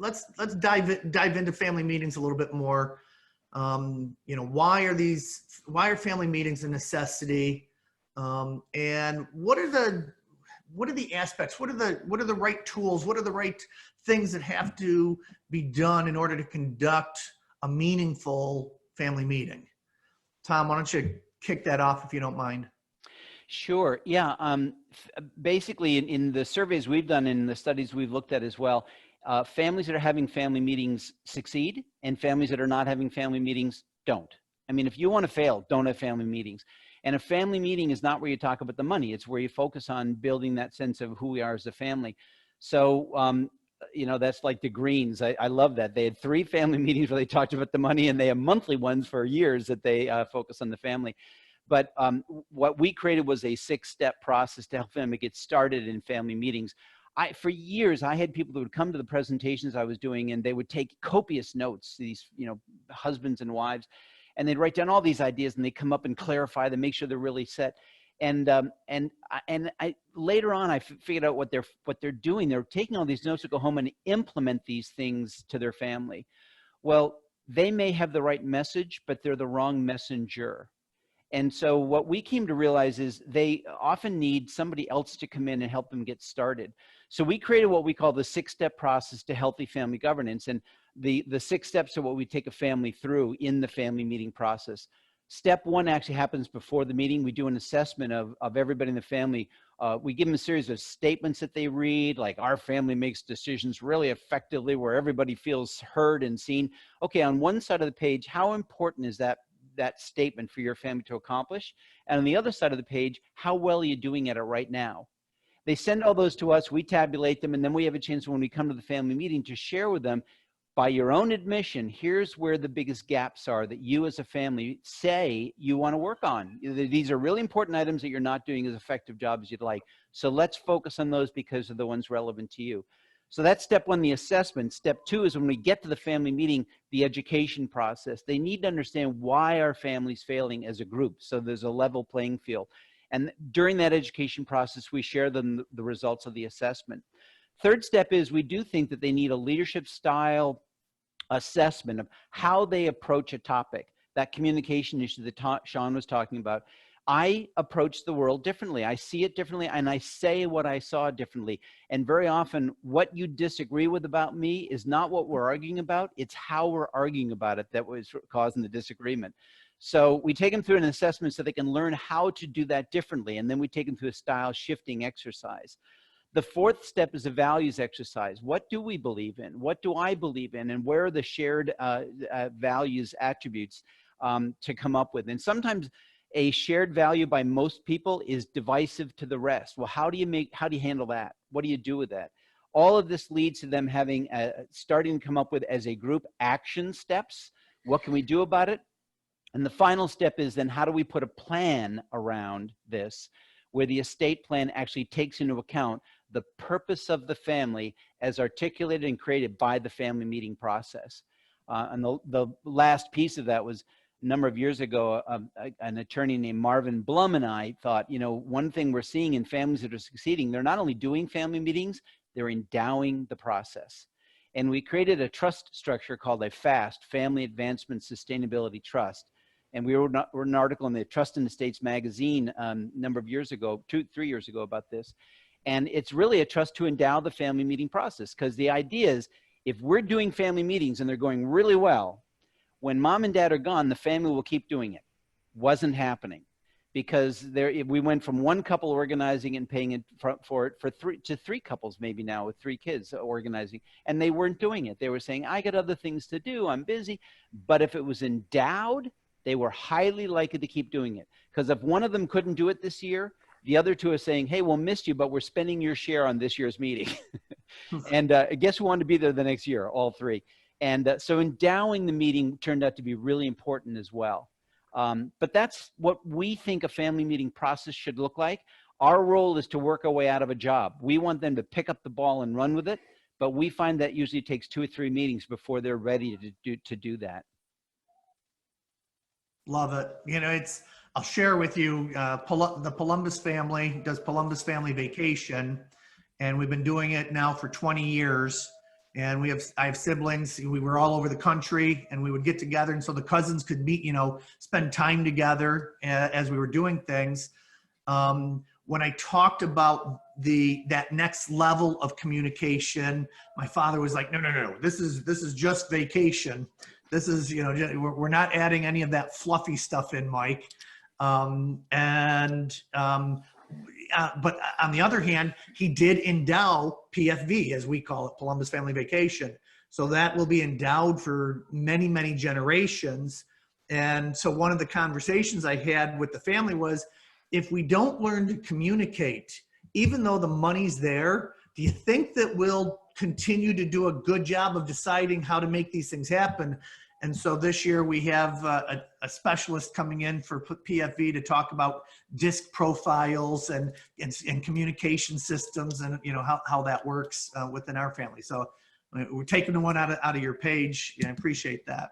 let's dive into family meetings a little bit more. Why are family meetings a necessity? And what are the aspects? What are the right tools? What are the right things that have to be done in order to conduct a meaningful family meeting? Tom, why don't you kick that off if you don't mind? Sure. Yeah. Basically, in the surveys we've done and the studies we've looked at as well, families that are having family meetings succeed, and families that are not having family meetings don't. I mean, if you want to fail, don't have family meetings. And a family meeting is not where you talk about the money. It's where you focus on building that sense of who we are as a family. So, that's like the Greens. I love that. They had 3 family meetings where they talked about the money, and they have monthly ones for years that they focus on the family. But what we created was a 6-step process to help family get started in family meetings. For years, I had people that would come to the presentations I was doing, and they would take copious notes, these, husbands and wives, and they'd write down all these ideas, and they come up and clarify them, make sure they're really set. And I later on, I figured out what they're doing. They're taking all these notes to go home and implement these things to their family. Well, they may have the right message, but they're the wrong messenger. And so what we came to realize is they often need somebody else to come in and help them get started. So we created what we call the 6-step process to healthy family governance. And the 6 steps are what we take a family through in the family meeting process. Step 1 actually happens before the meeting. We do an assessment of everybody in the family. We give them a series of statements that they read, like our family makes decisions really effectively where everybody feels heard and seen. Okay, on one side of the page, how important is that statement for your family to accomplish? And on the other side of the page, how well are you doing at it right now? They send all those to us, we tabulate them, and then we have a chance when we come to the family meeting to share with them, by your own admission, here's where the biggest gaps are that you as a family say you want to work on. These are really important items that you're not doing as effective job as you'd like. So let's focus on those because they're the ones relevant to you. So that's step 1, the assessment. Step 2 is when we get to the family meeting, the education process. They need to understand why our family's failing as a group, so there's a level playing field. And during that education process, we share them the results of the assessment. Third step is we do think that they need a leadership style assessment of how they approach a topic, that communication issue that Shawn was talking about. I approach the world differently. I see it differently, and I say what I saw differently. And very often, what you disagree with about me is not what we're arguing about. It's how we're arguing about it that was causing the disagreement. So we take them through an assessment so they can learn how to do that differently. And then we take them through a style shifting exercise. The 4th step is a values exercise. What do we believe in? What do I believe in? And where are the shared values attributes to come up with? And sometimes a shared value by most people is divisive to the rest. Well, how do you handle that? What do you do with that? All of this leads to them having, starting to come up with as a group action steps. What can we do about it? And the final step is then how do we put a plan around this where the estate plan actually takes into account the purpose of the family as articulated and created by the family meeting process. And the last piece of that was a number of years ago, an attorney named Marvin Blum and I thought, one thing we're seeing in families that are succeeding, they're not only doing family meetings, they're endowing the process. And we created a trust structure called a FAST, Family Advancement Sustainability Trust. And we wrote an article in the Trust in Estates magazine a number of years ago, 2-3 years ago about this. And it's really a trust to endow the family meeting process, because the idea is if we're doing family meetings and they're going really well, when mom and dad are gone, the family will keep doing it. Wasn't happening because we went from 1 couple organizing and paying it for 3 to 3 couples maybe now with 3 kids organizing, and they weren't doing it. They were saying, I got other things to do, I'm busy. But if it was endowed, they were highly likely to keep doing it, because if one of them couldn't do it this year, the other 2 are saying, hey, we'll miss you, but we're spending your share on this year's meeting. And guess who wanted to be there the next year? All 3. And so endowing the meeting turned out to be really important as well. But that's what we think a family meeting process should look like. Our role is to work our way out of a job. We want them to pick up the ball and run with it, but we find that usually takes 2 or 3 meetings before they're ready to do that. Love it. I'll share with you, the Columbus family does Columbus Family Vacation, and we've been doing it now for 20 years. And I have siblings. We were all over the country, and we would get together. And so the cousins could meet, spend time together as we were doing things. When I talked about that next level of communication, my father was like, no, this is just vacation. This is, we're not adding any of that fluffy stuff in, Mike. But on the other hand, he did endow PFV, as we call it, Columbus Family Vacation. So that will be endowed for many, many generations. And so one of the conversations I had with the family was, if we don't learn to communicate, even though the money's there, do you think that we'll continue to do a good job of deciding how to make these things happen? And so this year we have a specialist coming in for PFV to talk about disc profiles and communication systems, and how that works within our family. So we're taking the one out of your page. I appreciate that.